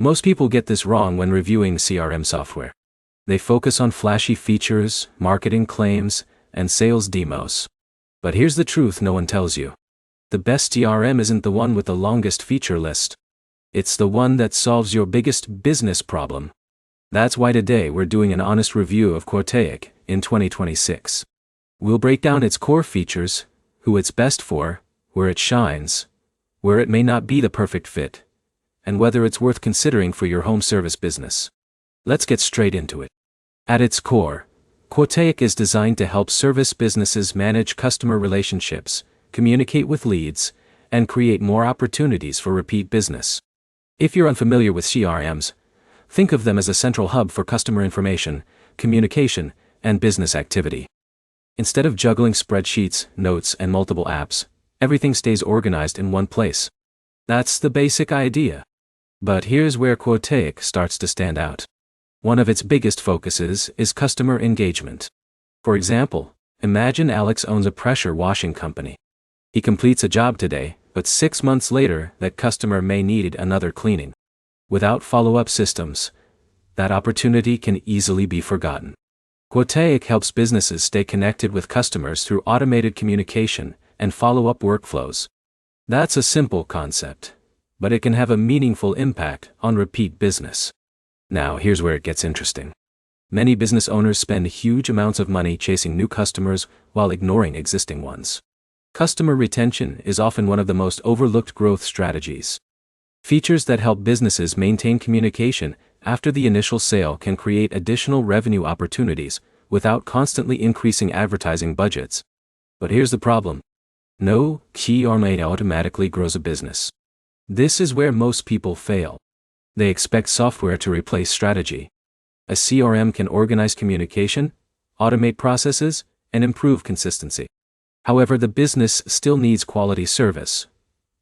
Most people get this wrong when reviewing CRM software. They focus on flashy features, marketing claims, and sales demos. But here's the truth no one tells you. The best CRM isn't the one with the longest feature list. It's the one that solves your biggest business problem. That's why today we're doing an honest review of QuoteIQ in 2026. We'll break down its core features, who it's best for, where it shines, where it may not be the perfect fit, and whether it's worth considering for your home service business. Let's get straight into it. At its core, QuoteIQ is designed to help service businesses manage customer relationships, communicate with leads, and create more opportunities for repeat business. If you're unfamiliar with CRMs, think of them as a central hub for customer information, communication, and business activity. Instead of juggling spreadsheets, notes, and multiple apps, everything stays organized in one place. That's the basic idea. But here's where QuoteIQ starts to stand out. One of its biggest focuses is customer engagement. For example, imagine Alex owns a pressure washing company. He completes a job today, but 6 months later, that customer may need another cleaning. Without follow-up systems, that opportunity can easily be forgotten. QuoteIQ helps businesses stay connected with customers through automated communication and follow-up workflows. That's a simple concept, but it can have a meaningful impact on repeat business. Now, here's where it gets interesting. Many business owners spend huge amounts of money chasing new customers while ignoring existing ones. Customer retention is often one of the most overlooked growth strategies. Features that help businesses maintain communication after the initial sale can create additional revenue opportunities without constantly increasing advertising budgets. But here's the problem. No CRM automatically grows a business. This is where most people fail. They expect software to replace strategy. A CRM can organize communication, automate processes, and improve consistency. However, the business still needs quality service,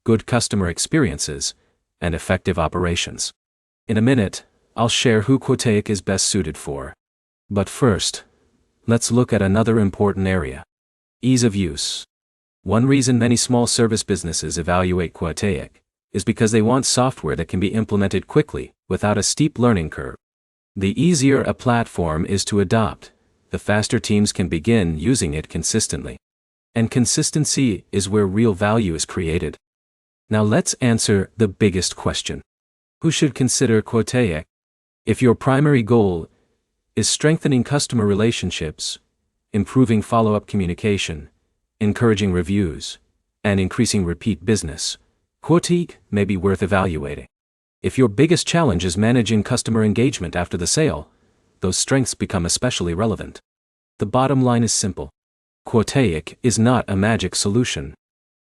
good customer experiences, and effective operations. In a minute, I'll share who QuoteIQ is best suited for. But first, let's look at another important area. Ease of use. One reason many small service businesses evaluate QuoteIQ is because they want software that can be implemented quickly, without a steep learning curve. The easier a platform is to adopt, the faster teams can begin using it consistently. And consistency is where real value is created. Now let's answer the biggest question. Who should consider QuoteIQ? If your primary goal is strengthening customer relationships, improving follow-up communication, encouraging reviews, and increasing repeat business, QuoteIQ may be worth evaluating. If your biggest challenge is managing customer engagement after the sale, those strengths become especially relevant. The bottom line is simple. QuoteIQ is not a magic solution.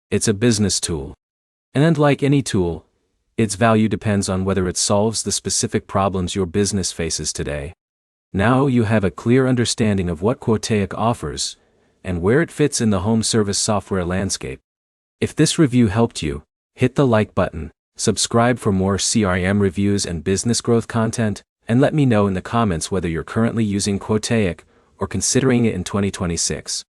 It's a business tool. And like any tool, its value depends on whether it solves the specific problems your business faces today. Now you have a clear understanding of what QuoteIQ offers and where it fits in the home service software landscape. If this review helped you, hit the like button, subscribe for more CRM reviews and business growth content, and let me know in the comments whether you're currently using QuoteIQ or considering it in 2026.